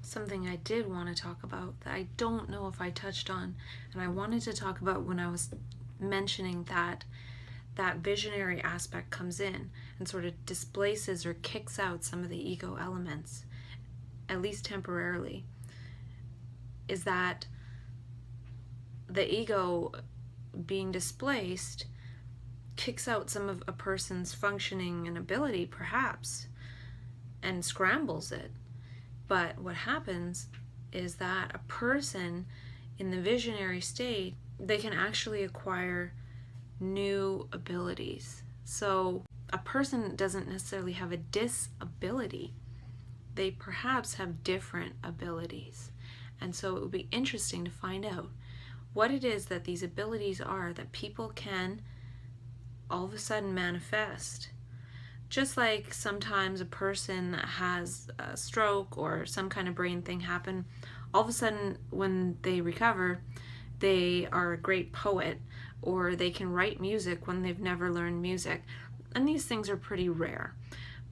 something I did want to talk about that I don't know if I touched on, and I wanted to talk about when I was mentioning that visionary aspect comes in and sort of displaces or kicks out some of the ego elements, at least temporarily, is that the ego being displaced kicks out some of a person's functioning and ability, perhaps, and scrambles it. But what happens is that a person in the visionary state, they can actually acquire new abilities. So a person doesn't necessarily have a disability. They perhaps have different abilities. And so it would be interesting to find out what it is that these abilities are that people can all of a sudden manifest. Just like sometimes a person that has a stroke or some kind of brain thing happen, all of a sudden when they recover, they are a great poet, or they can write music when they've never learned music. And these things are pretty rare.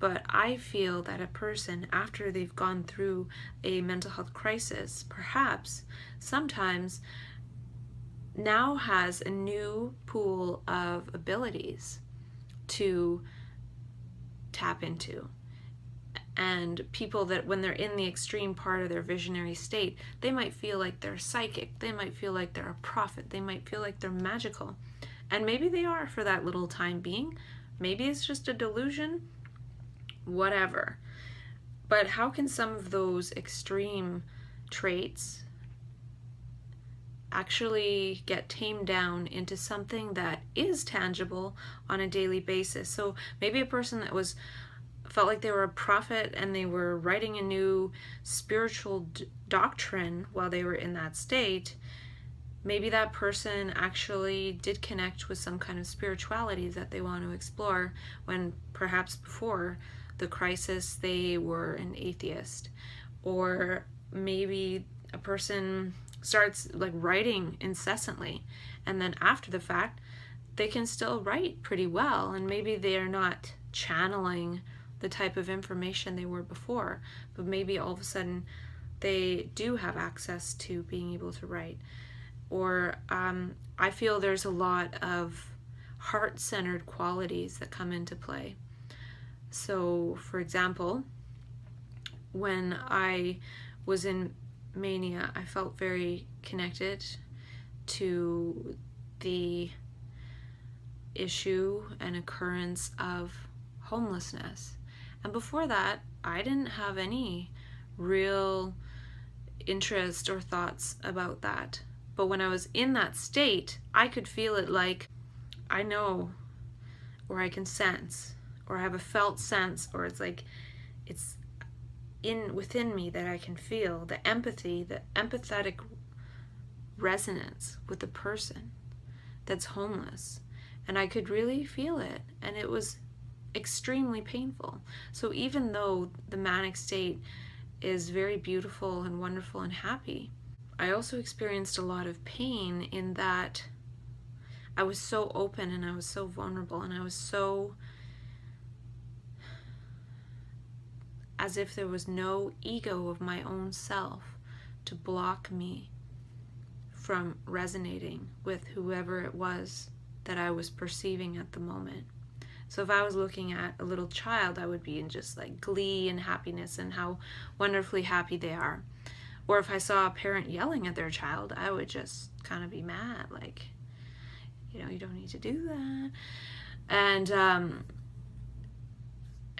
But I feel that a person, after they've gone through a mental health crisis, perhaps sometimes now has a new pool of abilities to tap into. And people that when they're in the extreme part of their visionary state, they might feel like they're psychic, they might feel like they're a prophet, they might feel like they're magical. And maybe they are for that little time being. Maybe it's just a delusion, whatever. But how can some of those extreme traits actually get tamed down into something that is tangible on a daily basis? So maybe a person that felt like they were a prophet and they were writing a new spiritual doctrine while they were in that state, maybe that person actually did connect with some kind of spirituality that they want to explore, when perhaps before the crisis they were an atheist. Or maybe a person starts like writing incessantly, and then after the fact they can still write pretty well, and maybe they are not channeling the type of information they were before, but maybe all of a sudden they do have access to being able to write. Or I feel there's a lot of heart-centered qualities that come into play. So for example, when I was in mania, I felt very connected to the issue and occurrence of homelessness. And before that, I didn't have any real interest or thoughts about that. But when I was in that state, I could feel it like I know, or I can sense, or I have a felt sense, or it's like it's within me that I can feel the empathy, the empathetic resonance with the person that's homeless. And I could really feel it, and it was extremely painful. So even though the manic state is very beautiful and wonderful and happy, I also experienced a lot of pain in that I was so open and I was so vulnerable, and I was so as if there was no ego of my own self to block me from resonating with whoever it was that I was perceiving at the moment. So if I was looking at a little child, I would be in just like glee and happiness and how wonderfully happy they are. Or if I saw a parent yelling at their child, I would just kind of be mad, like, you know, you don't need to do that.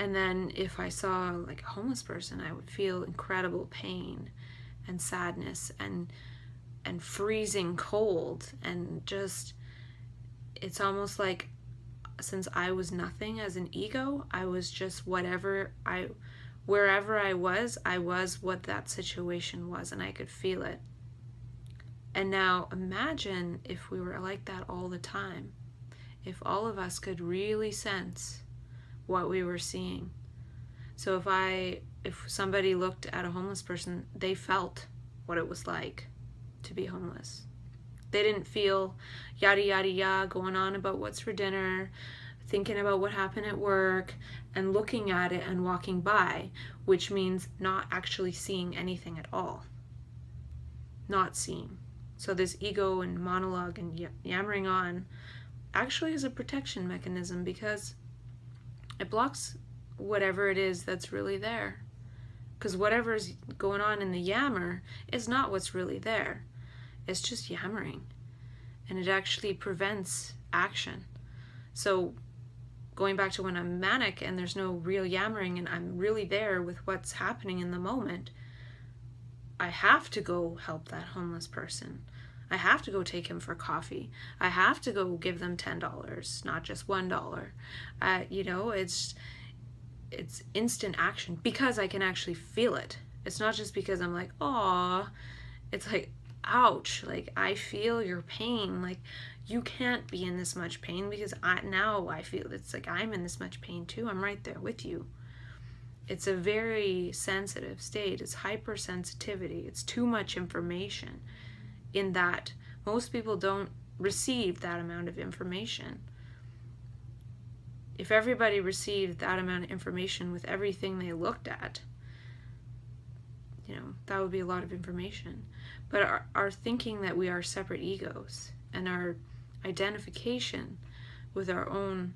And then if I saw like a homeless person, I would feel incredible pain and sadness and freezing cold, and just, it's almost like since I was nothing as an ego, I was just wherever I was what that situation was, and I could feel it. And now imagine if we were like that all the time, if all of us could really sense what we were seeing. So if somebody looked at a homeless person, they felt what it was like to be homeless. They didn't feel yada yada yada going on about what's for dinner, thinking about what happened at work and looking at it and walking by, which means not actually seeing anything at all. Not seeing. So this ego and monologue and yammering on actually is a protection mechanism, because it blocks whatever it is that's really there. Because whatever's going on in the yammer is not what's really there. It's just yammering. And it actually prevents action. So going back to when I'm manic and there's no real yammering and I'm really there with what's happening in the moment, I have to go help that homeless person. I have to go take him for coffee. I have to go give them $10, not just $1. It's instant action because I can actually feel it. It's not just because I'm like, aw. It's like, ouch. Like, I feel your pain. Like, you can't be in this much pain because I feel it's like I'm in this much pain too. I'm right there with you. It's a very sensitive state. It's hypersensitivity. It's too much information, in that most people don't receive that amount of information. If everybody received that amount of information with everything they looked at, that would be a lot of information. But our thinking that we are separate egos and our identification with our own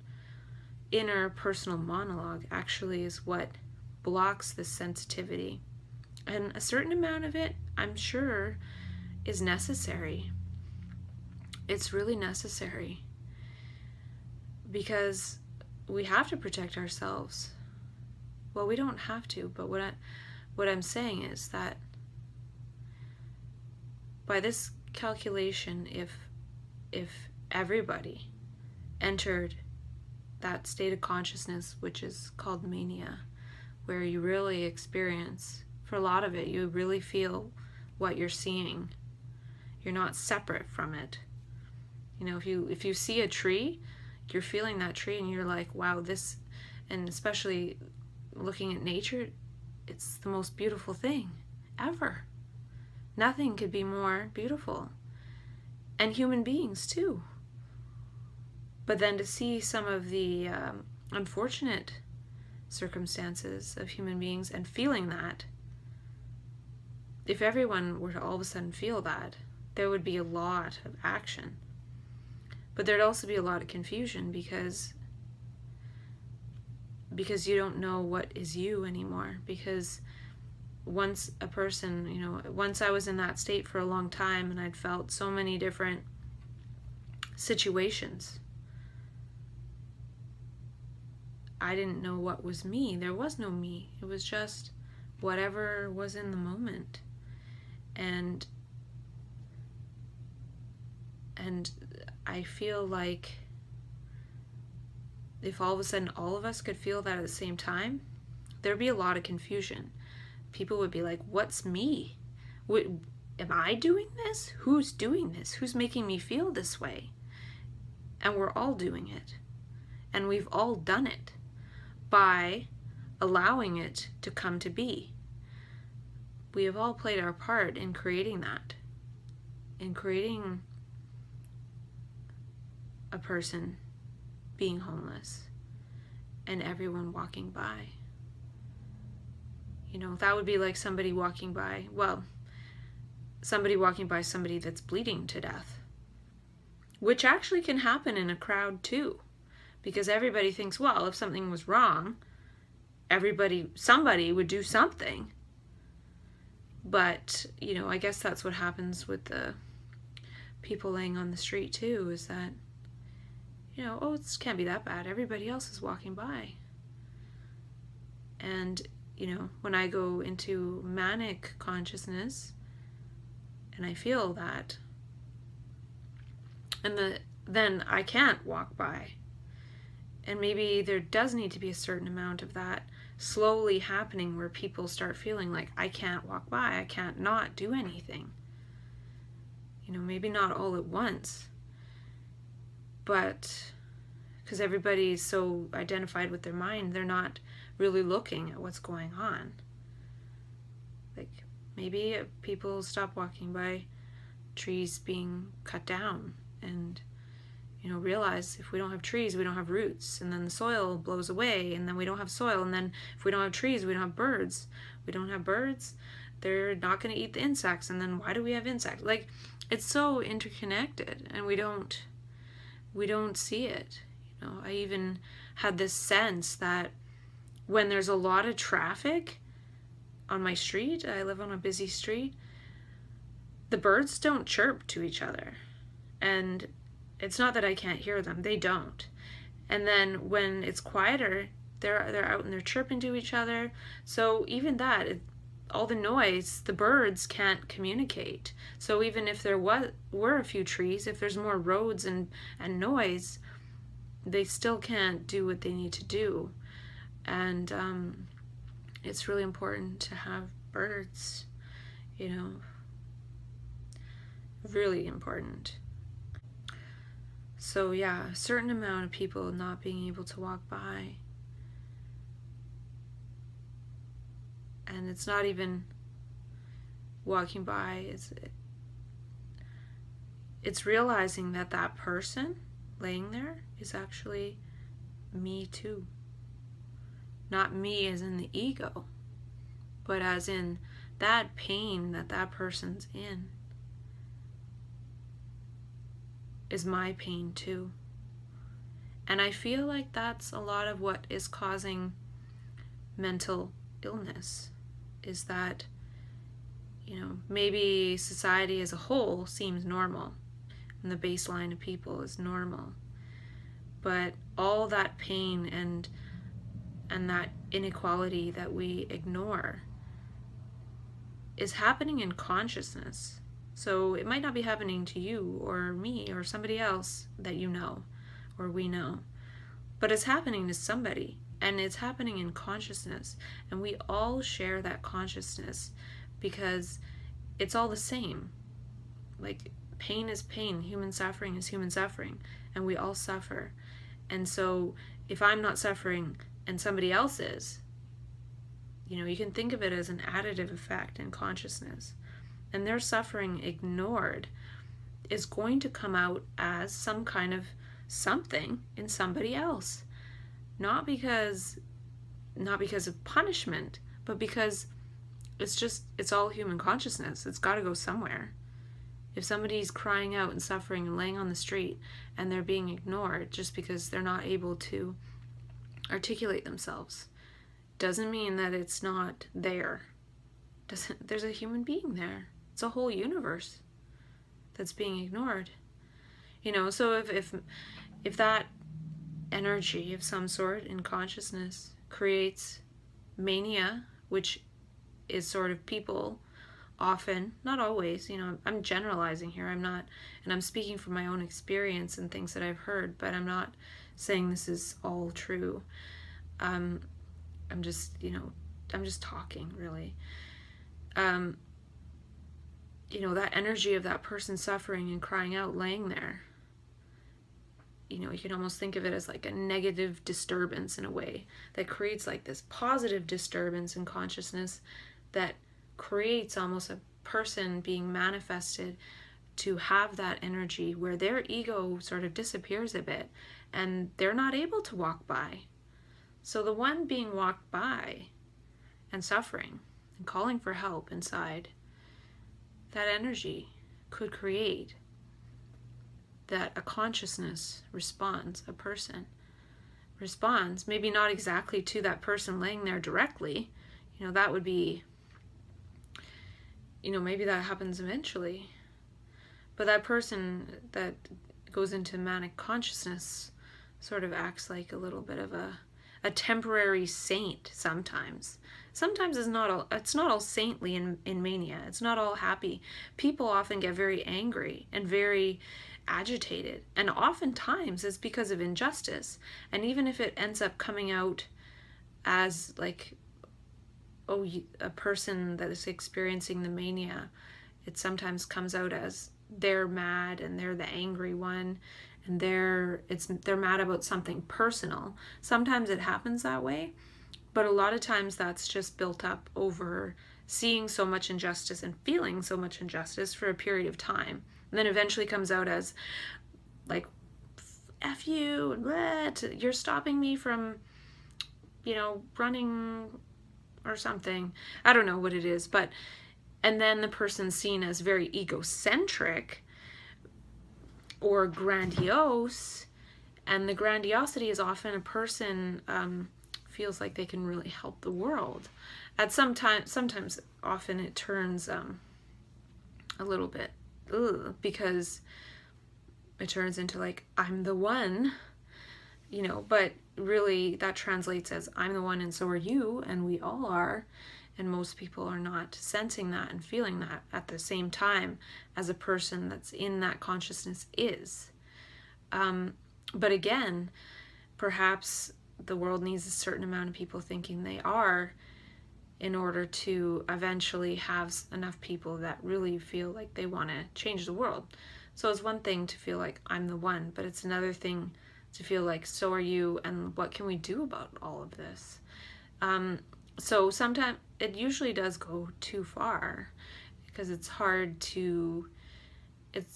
inner personal monologue actually is what blocks this sensitivity. And a certain amount of it, I'm sure, is necessary. It's really necessary, because we have to protect ourselves. Well, we don't have to, but what I'm saying is that by this calculation, if everybody entered that state of consciousness, which is called mania, where you really experience, for a lot of it, you really feel what you're seeing. You're not separate from it. If you see a tree, you're feeling that tree and you're like, wow, this, and especially looking at nature, it's the most beautiful thing ever. Nothing could be more beautiful. And human beings too. But then to see some of the unfortunate circumstances of human beings and feeling that, if everyone were to all of a sudden feel that, there would be a lot of action. But there'd also be a lot of confusion, because you don't know what is you anymore. Because once a person, once I was in that state for a long time and I'd felt so many different situations, I didn't know what was me. There was no me. It was just whatever was in the moment. And I feel like if all of a sudden all of us could feel that at the same time, there'd be a lot of confusion. People would be like, what's me? Am I doing this? Who's doing this? Who's making me feel this way? And we're all doing it. And we've all done it by allowing it to come to be. We have all played our part in creating that. In creating a person being homeless and everyone walking by. That would be like somebody walking by somebody that's bleeding to death, which actually can happen in a crowd too, because everybody thinks, well, if something was wrong, somebody would do something. But, I guess that's what happens with the people laying on the street too, is that, it can't be that bad. Everybody else is walking by. And, when I go into manic consciousness and I feel that, and then I can't walk by. And maybe there does need to be a certain amount of that slowly happening where people start feeling like, I can't walk by, I can't not do anything. Maybe not all at once, but because everybody's so identified with their mind, they're not really looking at what's going on. Like, maybe people stop walking by trees being cut down, and realize if we don't have trees, we don't have roots, and then the soil blows away, and then we don't have soil, and then if we don't have trees, we don't have birds. We don't have birds, they're not going to eat the insects, and then why do we have insects? Like, it's so interconnected, and we don't see it. I even had this sense that when there's a lot of traffic on my street, I live on a busy street, the birds don't chirp to each other. And it's not that I can't hear them, they don't. And then when it's quieter, they're out and they're chirping to each other. So even that, all the noise, the birds can't communicate. So even if there were a few trees, if there's more roads and noise, they still can't do what they need to do. And it's really important to have birds, really important. So yeah, a certain amount of people not being able to walk by. And it's not even walking by, it's realizing that that person laying there is actually me too. Not me as in the ego, but as in that pain that that person's in is my pain too. And I feel like that's a lot of what is causing mental illness, is that, maybe society as a whole seems normal, and the baseline of people is normal. But all that pain and that inequality that we ignore is happening in consciousness. So it might not be happening to you or me or somebody else that you know or we know, but it's happening to somebody, and it's happening in consciousness, and we all share that consciousness because it's all the same. Like, pain is pain, human suffering is human suffering, and we all suffer. And so if I'm not suffering and somebody else is, you can think of it as an additive effect in consciousness. And their suffering ignored is going to come out as some kind of something in somebody else. Not because of punishment, but because it's all human consciousness. It's got to go somewhere. If somebody's crying out and suffering and laying on the street and they're being ignored just because they're not able to articulate themselves, doesn't mean that it's not there. There's a human being there. It's a whole universe that's being ignored. So if that energy of some sort in consciousness creates mania, which is sort of people often, not always, I'm generalizing here, and I'm speaking from my own experience and things that I've heard, but I'm not saying this is all true. I'm just talking, really. That energy of that person suffering and crying out, laying there, you can almost think of it as like a negative disturbance in a way that creates like this positive disturbance in consciousness that creates almost a person being manifested to have that energy where their ego sort of disappears a bit and they're not able to walk by. So the one being walked by and suffering and calling for help inside, that energy could create that a consciousness responds, a person responds, maybe not exactly to that person laying there directly, that would be, maybe that happens eventually, but that person that goes into manic consciousness sort of acts like a little bit of a temporary saint sometimes. Sometimes it's not all saintly in mania. It's not all happy. People often get very angry and very agitated, and oftentimes it's because of injustice. And even if it ends up coming out as like, a person that is experiencing the mania, it sometimes comes out as they're mad and they're the angry one, and they're mad about something personal. Sometimes it happens that way, but a lot of times that's just built up over seeing so much injustice and feeling so much injustice for a period of time, and then eventually comes out as like F you, you're stopping me from, running or something. I don't know what it is, but, and then the person's seen as very egocentric or grandiose, and the grandiosity is often a person feels like they can really help the world. Sometimes often it turns a little bit because it turns into like, I'm the one, but really that translates as I'm the one and so are you, and we all are, and most people are not sensing that and feeling that at the same time as a person that's in that consciousness is. But again, perhaps the world needs a certain amount of people thinking they are in order to eventually have enough people that really feel like they want to change the world. So it's one thing to feel like I'm the one, but it's another thing to feel like so are you, and what can we do about all of this? So sometimes it usually does go too far because it's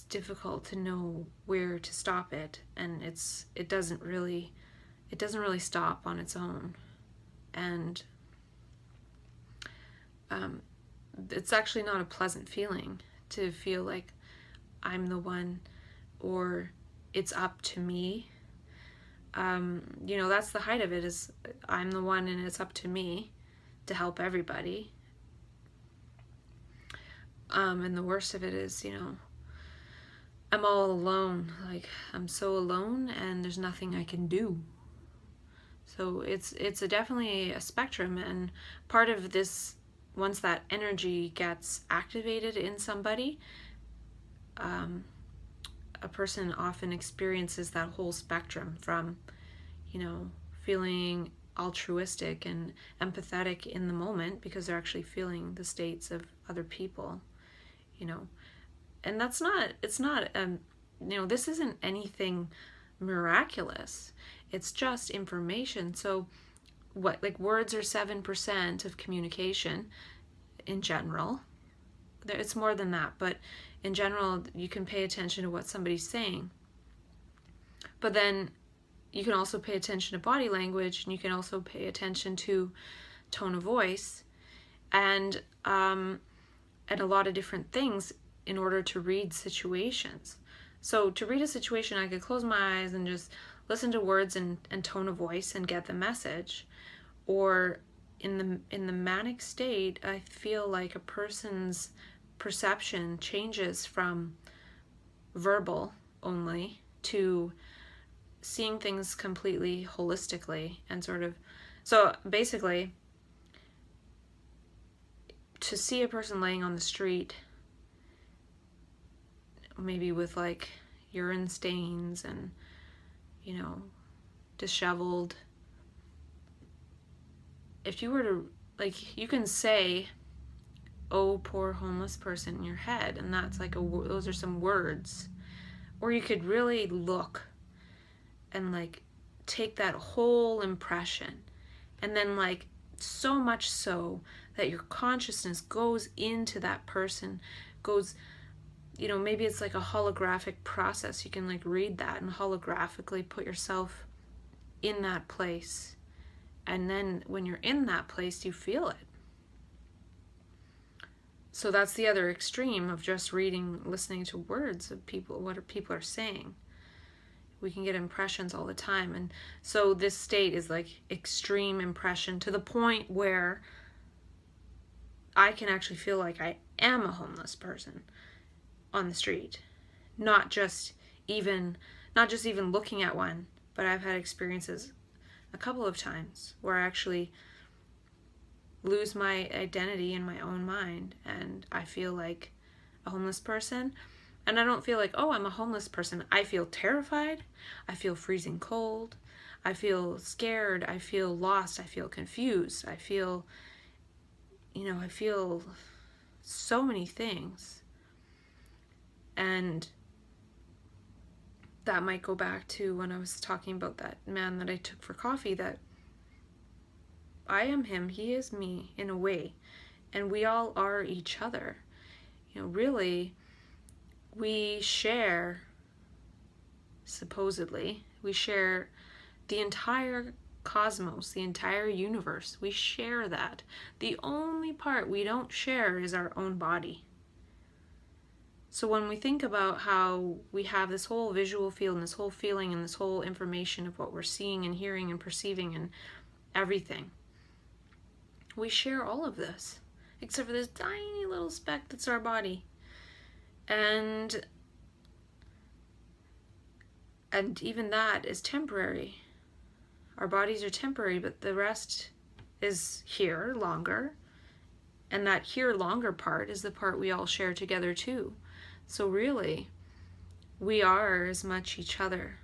difficult to know where to stop it, and it doesn't really stop on its own. And it's actually not a pleasant feeling to feel like I'm the one or it's up to me. That's the height of it, is I'm the one and it's up to me to help everybody. And the worst of it is, I'm all alone. Like, I'm so alone and there's nothing I can do. So it's definitely a spectrum, and part of this, once that energy gets activated in somebody, a person often experiences that whole spectrum from, feeling altruistic and empathetic in the moment because they're actually feeling the states of other people, and it's not, this isn't anything miraculous. It's just information. So words are 7% of communication in general. It's more than that, but in general, you can pay attention to what somebody's saying. But then you can also pay attention to body language, and you can also pay attention to tone of voice, and a lot of different things in order to read situations. So to read a situation, I could close my eyes and just listen to words and tone of voice and get the message. Or in the manic state, I feel like a person's perception changes from verbal only to seeing things completely holistically, and so basically, to see a person laying on the street, maybe with like urine stains and disheveled, if you were to, you can say, oh, poor homeless person, in your head, and that's like those are some words. Or you could really look and take that whole impression, and then so much so that your consciousness goes into that person, maybe it's like a holographic process. You can read that and holographically put yourself in that place, and then when you're in that place, you feel it. So that's the other extreme of just listening to words of people, what people are saying. We can get impressions all the time, and so this state is extreme impression, to the point where I can actually feel like I am a homeless person on the street, not just even looking at one, but I've had experiences a couple of times where I actually lose my identity in my own mind, and I feel like a homeless person. And I don't feel like, oh, I'm a homeless person. I feel terrified. I feel freezing cold. I feel scared. I feel lost. I feel confused. I feel so many things. And that might go back to when I was talking about that man that I took for coffee, that I am him, he is me, in a way. And we all are each other. Really, we share, supposedly, We share the entire cosmos, the entire universe. We share that. The only part we don't share is our own body. So when we think about how we have this whole visual field and this whole feeling and this whole information of what we're seeing and hearing and perceiving and everything, we share all of this, except for this tiny little speck that's our body. And even that is temporary. Our bodies are temporary, but the rest is here longer. And that here longer part is the part we all share together too. So really, we are as much each other,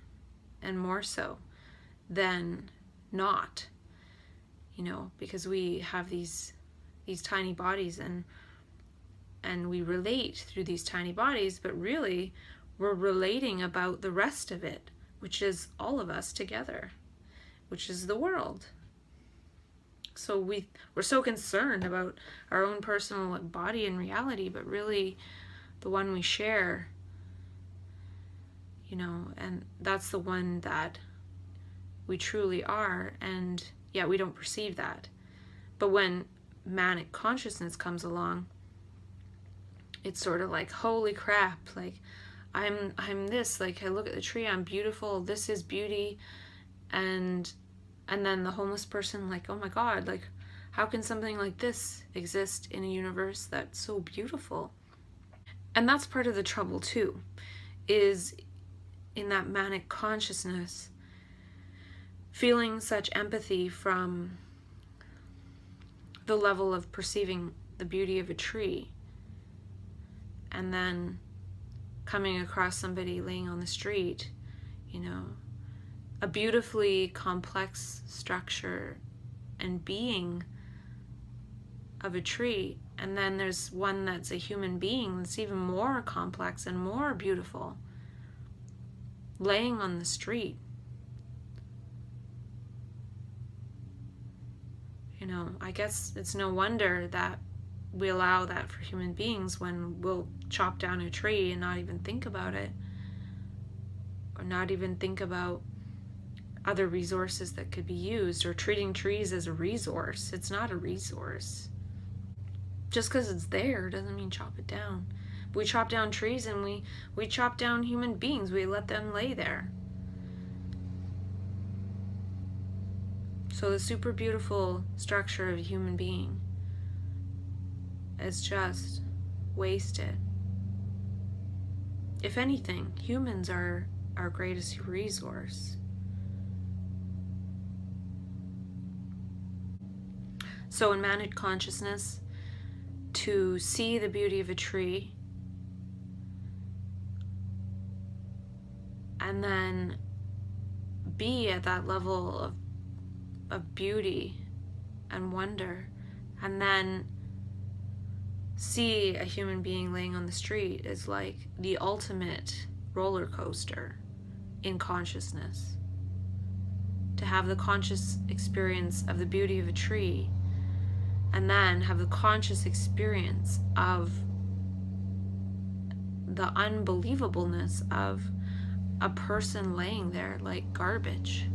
and more so than not, because we have these tiny bodies, and we relate through these tiny bodies, but really we're relating about the rest of it, which is all of us together, which is the world. So we're so concerned about our own personal body and reality, but really the one we share, and that's the one that we truly are, and yet we don't perceive that. But when manic consciousness comes along, it's sort of like, holy crap, like I'm this, like I look at the tree, I'm beautiful, this is beauty, and then the homeless person, like, oh my God, like how can something like this exist in a universe that's so beautiful? And that's part of the trouble too, is in that manic consciousness, feeling such empathy from the level of perceiving the beauty of a tree, and then coming across somebody laying on the street, a beautifully complex structure and being of a tree, and then there's one that's a human being that's even more complex and more beautiful, laying on the street. I guess it's no wonder that we allow that for human beings when we'll chop down a tree and not even think about it, or not even think about other resources that could be used, or treating trees as a resource. It's not a resource. Just because it's there doesn't mean chop it down. We chop down trees, and we chop down human beings. We let them lay there. So the super beautiful structure of a human being is just wasted. If anything, humans are our greatest resource. So in manic consciousness, to see the beauty of a tree and then be at that level of beauty and wonder, and then see a human being laying on the street is like the ultimate roller coaster in consciousness. To have the conscious experience of the beauty of a tree, and then have the conscious experience of the unbelievableness of a person laying there like garbage,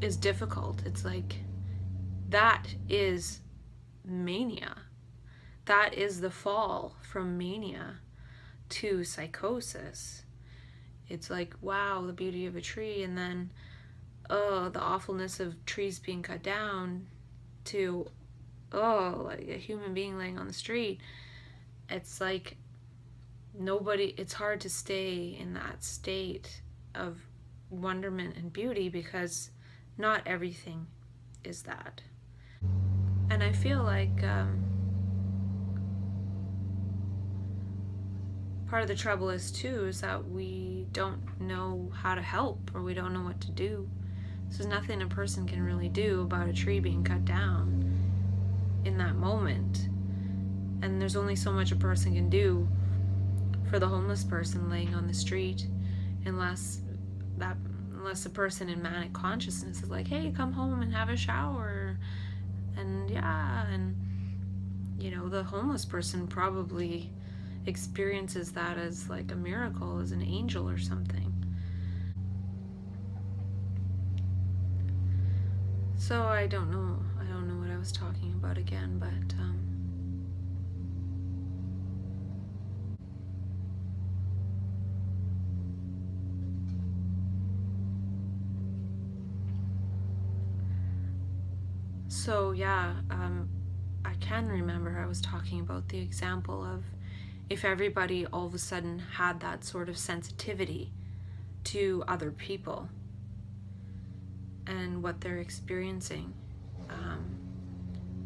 is difficult. It's like, that is mania. That is the fall from mania to psychosis. It's like, wow, the beauty of a tree, and then the awfulness of trees being cut down, to like a human being laying on the street. It's like it's hard to stay in that state of wonderment and beauty, because not everything is that. And I feel like part of the trouble is that we don't know how to help, or we don't know what to do. So there's nothing a person can really do about a tree being cut down in that moment. And there's only so much a person can do for the homeless person laying on the street, unless the person in manic consciousness is like, hey, come home and have a shower, and the homeless person probably experiences that as like a miracle, as an angel or something. So I don't know what I was talking about again, but so yeah, I can remember I was talking about the example of if everybody all of a sudden had that sort of sensitivity to other people and what they're experiencing,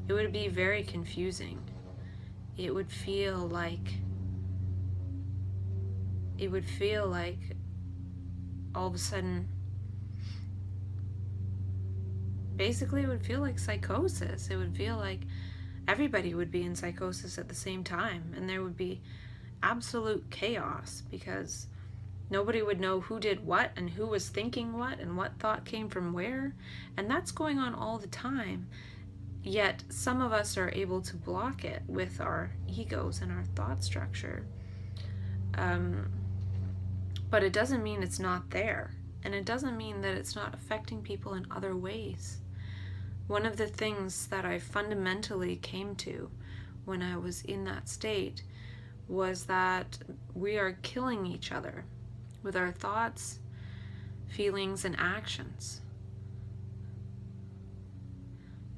it would be very confusing. It would feel like all of a sudden, basically it would feel like psychosis. It would feel like everybody would be in psychosis at the same time, and there would be absolute chaos because nobody would know who did what and who was thinking what and what thought came from where, and that's going on all the time. Yet some of us are able to block it with our egos and our thought structure. But it doesn't mean it's not there, and it doesn't mean that it's not affecting people in other ways. One of the things that I fundamentally came to when I was in that state was that we are killing each other with our thoughts, feelings, and actions.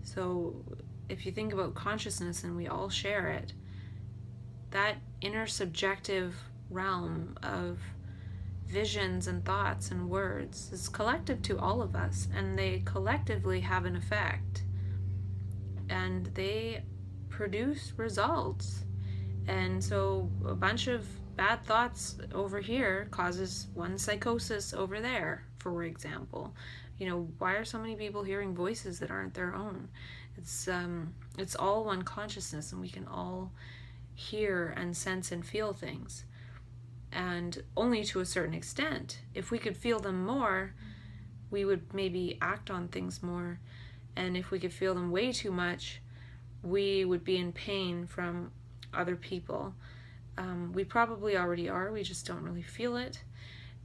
So if you think about consciousness, and we all share it, that inner subjective realm of visions and thoughts and words is collective to all of us, and they collectively have an effect, and they produce results. And so a bunch of bad thoughts over here causes one psychosis over there, for example. Why are so many people hearing voices that aren't their own? It's all one consciousness, and we can all hear and sense and feel things, and only to a certain extent. If we could feel them more, we would maybe act on things more, and if we could feel them way too much, we would be in pain from other people. We probably already are, we just don't really feel it.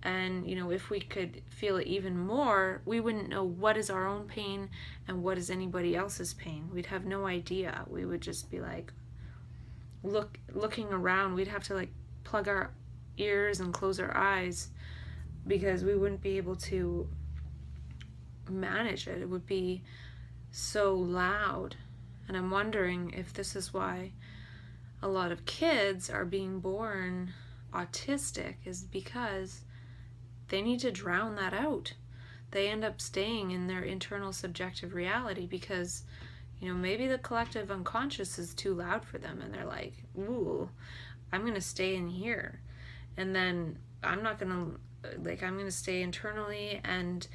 And if we could feel it even more, we wouldn't know what is our own pain and what is anybody else's pain. We'd have no idea. We would just be like looking around. We'd have to like plug our ears and close our eyes because we wouldn't be able to manage it. It would be so loud. And I'm wondering if this is why a lot of kids are being born autistic, is because they need to drown that out. They end up staying in their internal subjective reality because, maybe the collective unconscious is too loud for them, and they're like, ooh, I'm going to stay in here. And then I'm going to stay internally, and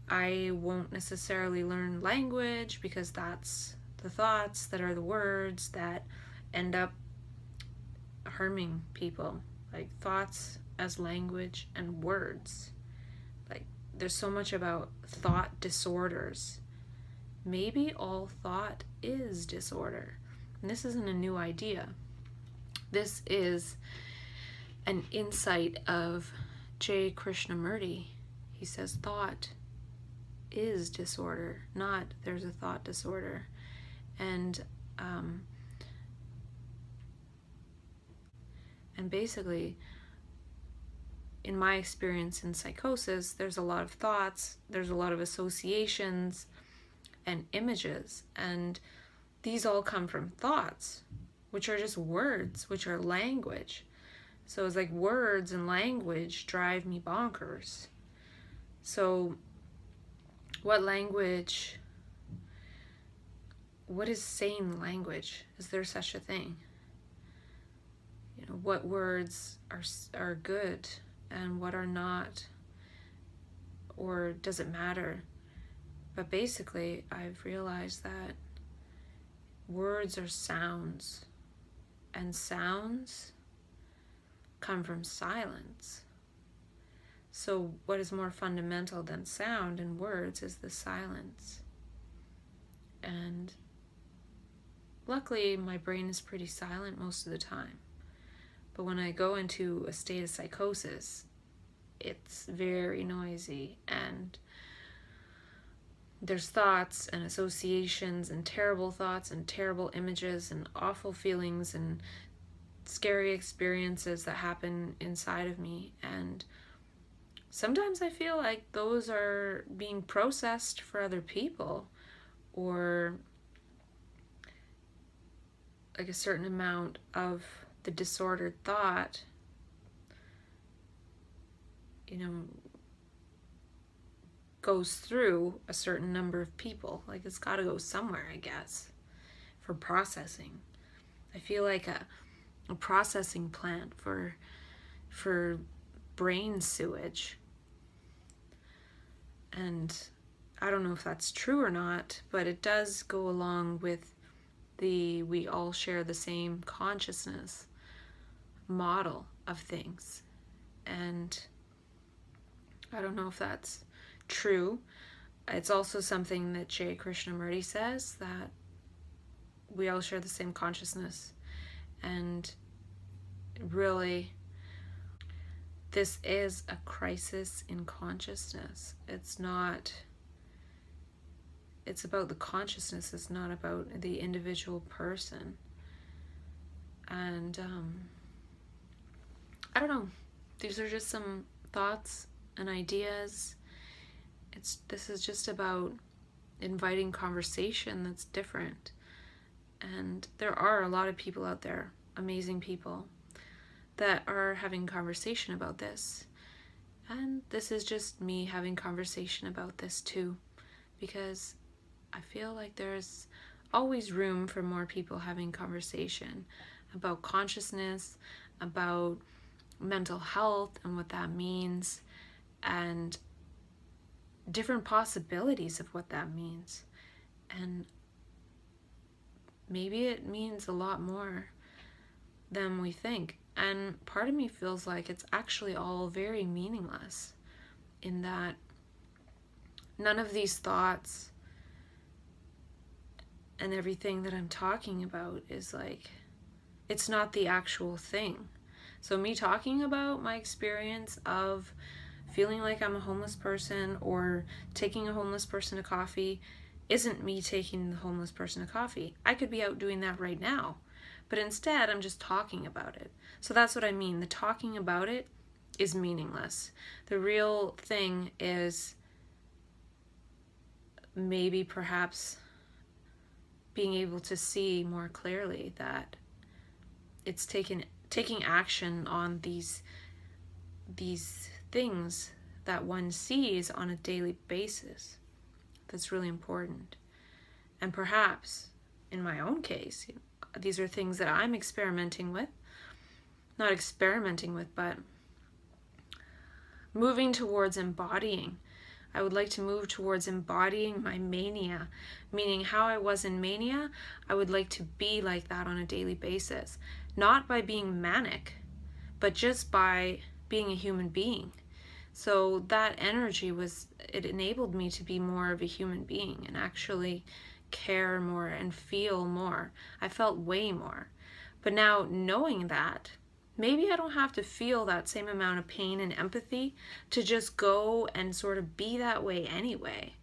I won't necessarily learn language because that's the thoughts that are the words that end up harming people. Like thoughts as language and words. Like there's so much about thought disorders. Maybe all thought is disorder. And this isn't a new idea. This is an insight of J. Krishnamurti. He says thought is disorder, not there's a thought disorder. And basically, in my experience in psychosis, there's a lot of thoughts, there's a lot of associations and images, and these all come from thoughts, which are just words, which are language. So it's like words and language drive me bonkers. So what is sane language? Is there such a thing? What words are good and what are not, or does it matter? But basically, I've realized that words are sounds, and sounds come from silence. So what is more fundamental than sound and words is the silence. And luckily, my brain is pretty silent most of the time. But when I go into a state of psychosis, it's very noisy, and there's thoughts and associations and terrible thoughts and terrible images and awful feelings and scary experiences that happen inside of me. And sometimes I feel like those are being processed for other people, or like a certain amount of the disordered thought, goes through a certain number of people. Like, it's got to go somewhere, I guess, for processing. I feel like a processing plant for brain sewage. And I don't know if that's true or not, but it does go along with we all share the same consciousness model of things. And I don't know if that's true. It's also something that J. Krishnamurti says, that we all share the same consciousness. And really, this is a crisis in consciousness. It's about the consciousness. It's not about the individual person. And I don't know. These are just some thoughts and ideas. This is just about inviting conversation that's different. And there are a lot of people out there, amazing people, that are having conversation about this. And this is just me having conversation about this too, because I feel like there's always room for more people having conversation about consciousness, about mental health and what that means, and different possibilities of what that means. And maybe it means a lot more than we think. And part of me feels like it's actually all very meaningless, in that none of these thoughts and everything that I'm talking about is like, it's not the actual thing. So me talking about my experience of feeling like I'm a homeless person, or taking a homeless person to coffee, isn't me taking the homeless person to coffee. I could be out doing that right now, but instead I'm just talking about it. So that's what I mean. The talking about it is meaningless. The real thing is maybe perhaps being able to see more clearly that it's taking action on these things that one sees on a daily basis. That's really important. And perhaps in my own case, these are things that I'm experimenting with, but moving towards embodying. I would like to move towards embodying my mania, meaning how I was in mania, I would like to be like that on a daily basis. Not by being manic, but just by being a human being. So that energy it enabled me to be more of a human being and actually care more and feel more. I felt way more. But now, knowing that, maybe I don't have to feel that same amount of pain and empathy to just go and sort of be that way anyway.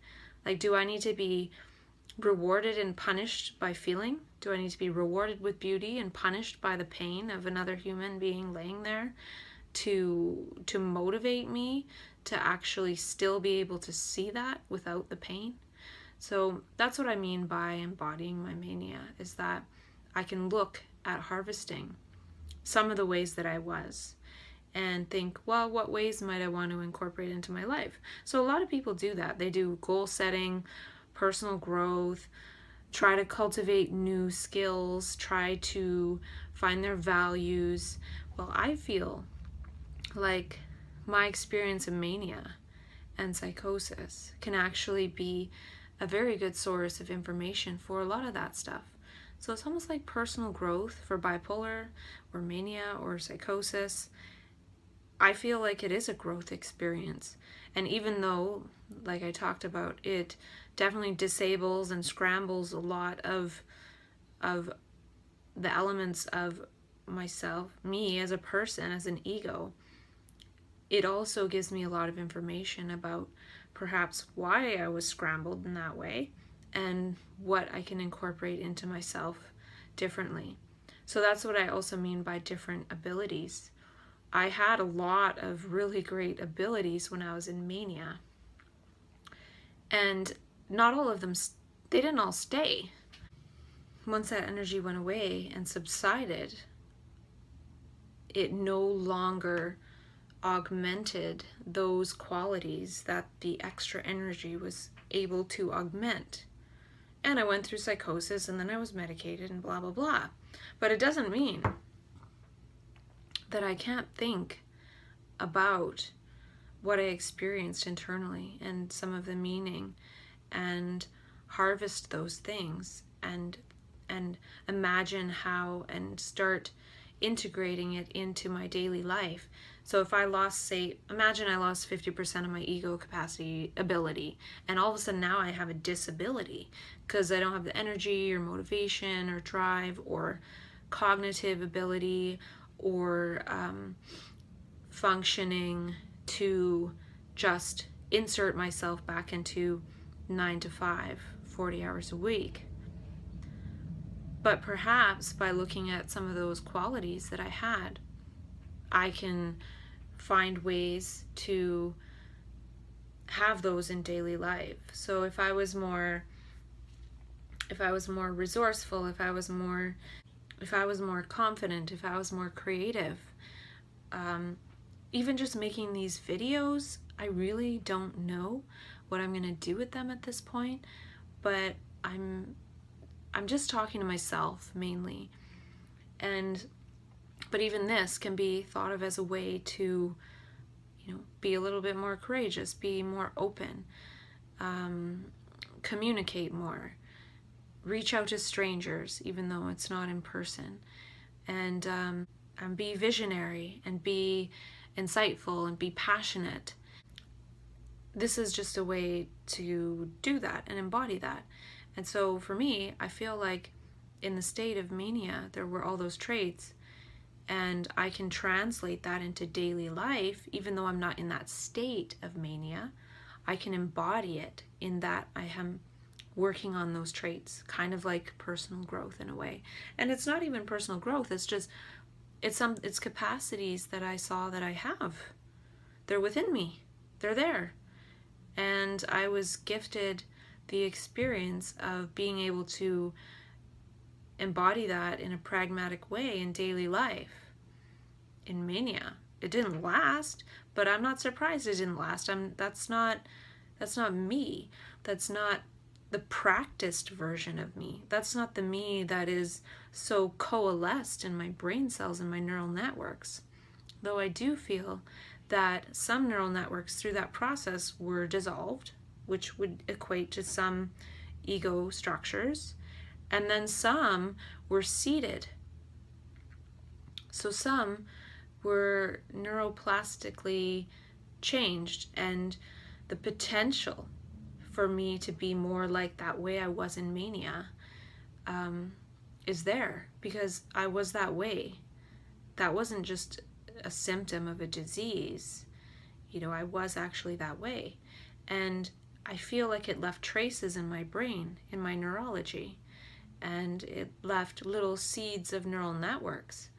Like, do I need to be rewarded and punished by feeling? Do I need to be rewarded with beauty and punished by the pain of another human being laying there to motivate me to actually still be able to see that without the pain? So that's what I mean by embodying my mania, is that I can look at harvesting some of the ways that I was and think, well, what ways might I want to incorporate into my life? So a lot of people do that. They do goal setting, personal growth, try to cultivate new skills, try to find their values. Well, I feel like my experience of mania and psychosis can actually be a very good source of information for a lot of that stuff. So it's almost like personal growth for bipolar or mania or psychosis. I feel like it is a growth experience. And even though, like I talked about, it definitely disables and scrambles a lot of the elements of me as a person, as an ego, it also gives me a lot of information about perhaps why I was scrambled in that way and what I can incorporate into myself differently. So that's what I also mean by different abilities. I had a lot of really great abilities when I was in mania. And not all of them, they didn't all stay. Once that energy went away and subsided, it no longer augmented those qualities that the extra energy was able to augment. And I went through psychosis, and then I was medicated and blah, blah, blah. But it doesn't mean that I can't think about what I experienced internally and some of the meaning and harvest those things and imagine how and start integrating it into my daily life. So if I lost, say, imagine I lost 50% of my ego capacity ability, and all of a sudden now I have a disability because I don't have the energy or motivation or drive or cognitive ability or functioning to just insert myself back into 9 to 5, 40 hours a week. But perhaps by looking at some of those qualities that I had, I can find ways to have those in daily life. So if I was more resourceful, if I was more confident, if I was more creative, even just making these videos, I really don't know what I'm gonna do with them at this point, but I'm just talking to myself mainly. But even this can be thought of as a way to, be a little bit more courageous, be more open, communicate more, reach out to strangers, even though it's not in person, and be visionary and be insightful and be passionate. This is just a way to do that and embody that. And so for me, I feel like in the state of mania, there were all those traits, and I can translate that into daily life. Even though I'm not in that state of mania, I can embody it in that I am working on those traits, kind of like personal growth in a way. And it's not even personal growth, it's capacities that I saw that I have. They're within me. They're there. And I was gifted the experience of being able to embody that in a pragmatic way in daily life. In mania, it didn't last, but I'm not surprised it didn't last. That's not me. That's not the practiced version of me. That's not the me that is so coalesced in my brain cells and my neural networks. Though I do feel that some neural networks through that process were dissolved, which would equate to some ego structures, and then some were seeded. So some were neuroplastically changed, and the potential for me to be more like that way I was in mania is there, because I was that way. That wasn't just a symptom of a disease. I was actually that way. And I feel like it left traces in my brain, in my neurology, and it left little seeds of neural networks.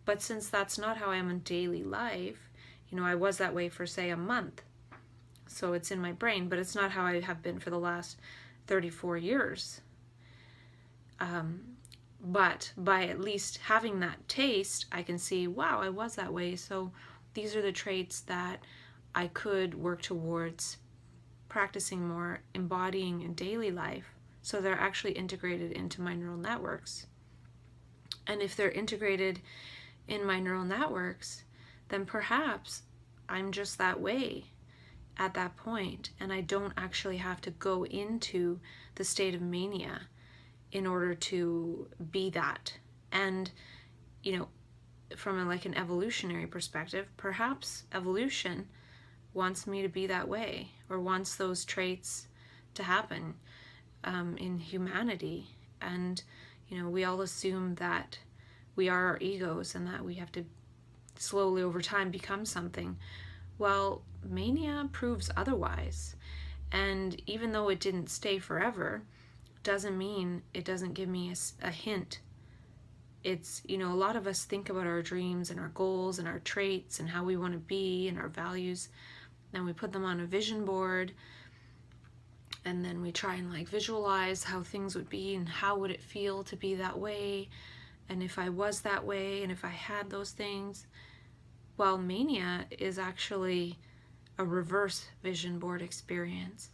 But since that's not how I am in daily life, I was that way for, say, a month. So it's in my brain, but it's not how I have been for the last 34 years. But by at least having that taste, I can see, wow, I was that way. So these are the traits that I could work towards practicing more, embodying in daily life, so they're actually integrated into my neural networks. And if they're integrated in my neural networks, then perhaps I'm just that way at that point, and I don't actually have to go into the state of mania in order to be that. And from an evolutionary perspective, perhaps evolution wants me to be that way, or wants those traits to happen in humanity. And we all assume that we are our egos and that we have to slowly over time become something. Well, mania proves otherwise. And even though it didn't stay forever, doesn't mean it doesn't give me a hint. It's, a lot of us think about our dreams and our goals and our traits and how we want to be and our values, and we put them on a vision board, and then we try and visualize how things would be and how would it feel to be that way, and if I was that way and if I had those things. Well, mania is actually a reverse vision board experience.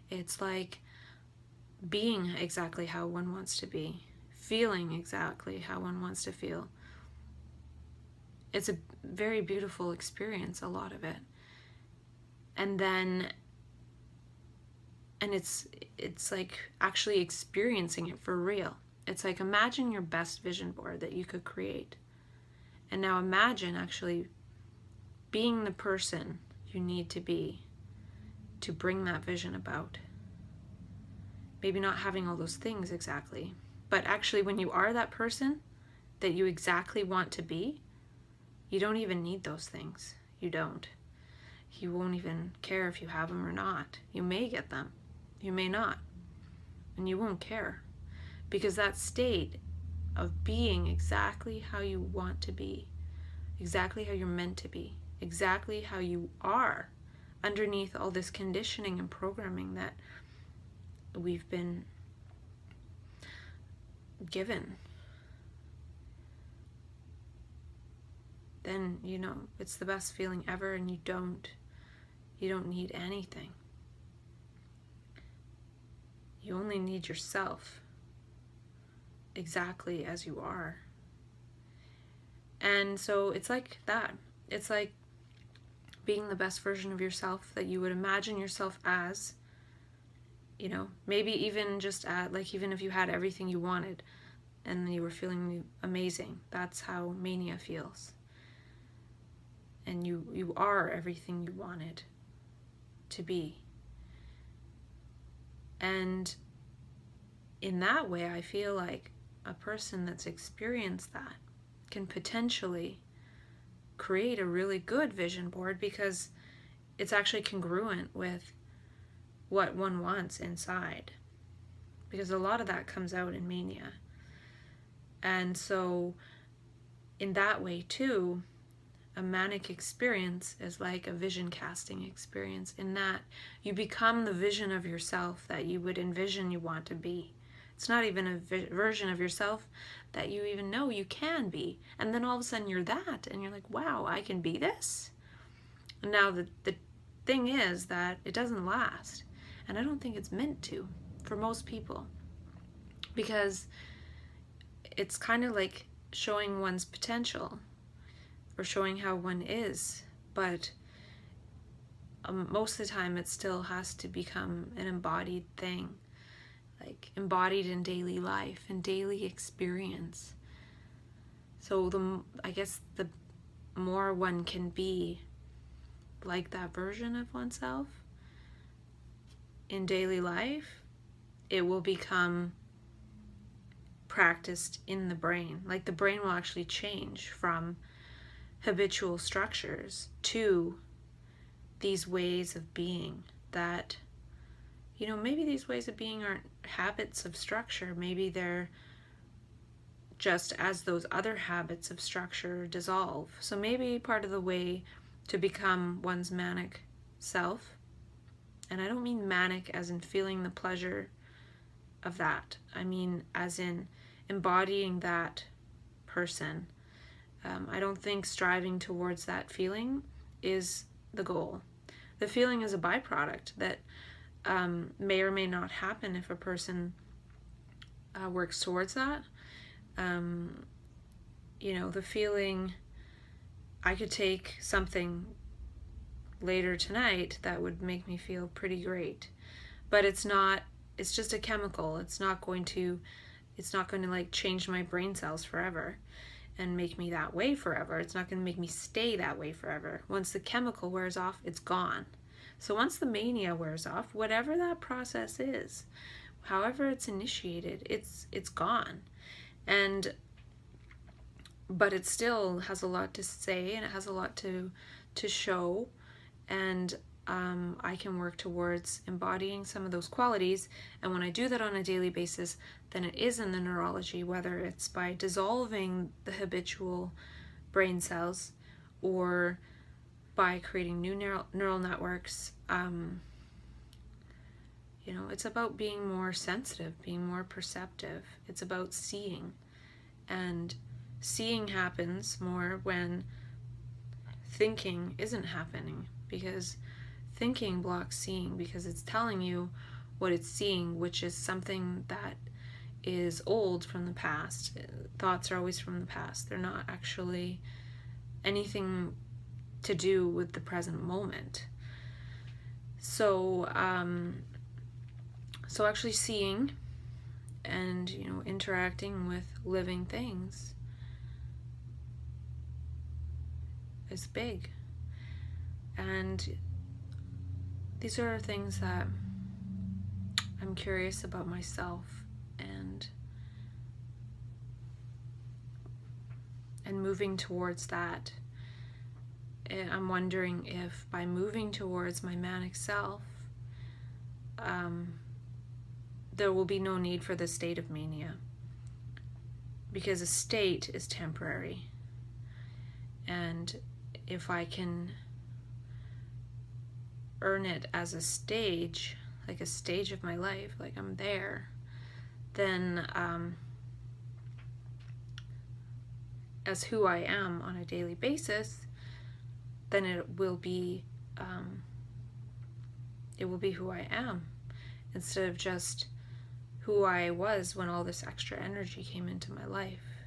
It's like being exactly how one wants to be, feeling exactly how one wants to feel. It's a very beautiful experience, a lot of it. And it's like actually experiencing it for real. It's like, imagine your best vision board that you could create. And now imagine actually being the person you need to be to bring that vision about. Maybe not having all those things exactly, but actually when you are that person that you exactly want to be, you don't even need those things. You don't. You won't even care if you have them or not. You may get them, you may not, and you won't care, because that state of being exactly how you want to be, exactly how you're meant to be, exactly how you are, underneath all this conditioning and programming that we've been given, then it's the best feeling ever, and you don't need anything. You only need yourself exactly as you are. And so it's like that. It's like being the best version of yourself that you would imagine yourself as. Maybe even just even if you had everything you wanted and you were feeling amazing, that's how mania feels. And you are everything you wanted to be. And in that way, I feel like a person that's experienced that can potentially create a really good vision board, because it's actually congruent with what one wants inside. Because a lot of that comes out in mania. And so in that way too, a manic experience is like a vision casting experience, in that you become the vision of yourself that you would envision you want to be. It's not even a version of yourself that you even know you can be. And then all of a sudden you're that, and you're like, wow, I can be this? And now the thing is that it doesn't last. And I don't think it's meant to for most people. Because it's kind of like showing one's potential, or showing how one is, but most of the time it still has to become an embodied thing, like embodied in daily life and daily experience. So I guess the more one can be like that version of oneself in daily life, it will become practiced in the brain. Like the brain will actually change from habitual structures to these ways of being that, maybe these ways of being aren't habits of structure. Maybe they're just as those other habits of structure dissolve. So maybe part of the way to become one's manic self, and I don't mean manic as in feeling the pleasure of that, I mean as in embodying that person. I don't think striving towards that feeling is the goal. The feeling is a byproduct that may or may not happen if a person works towards that. The feeling, I could take something later tonight that would make me feel pretty great, but it's just a chemical. It's not going to change my brain cells forever and make me that way forever. It's not going to make me stay that way forever. Once the chemical wears off, it's gone. So once the mania wears off, whatever that process is, however it's initiated, it's gone. And but it still has a lot to say, and it has a lot to show, and I can work towards embodying some of those qualities. And when I do that on a daily basis, then it is in the neurology, whether it's by dissolving the habitual brain cells or by creating new neural networks. It's about being more sensitive, being more perceptive. It's about seeing. And seeing happens more when thinking isn't happening, because thinking blocks seeing, because it's telling you what it's seeing, which is something that is old from the past. Thoughts are always from the past. They're not actually anything to do with the present moment. So actually seeing and interacting with living things is big. And these are things that I'm curious about myself, and moving towards that. And I'm wondering if by moving towards my manic self, there will be no need for the state of mania, because a state is temporary. And if I can earn it as a stage, like a stage of my life, like I'm there, then as who I am on a daily basis, then it will be who I am, instead of just who I was when all this extra energy came into my life.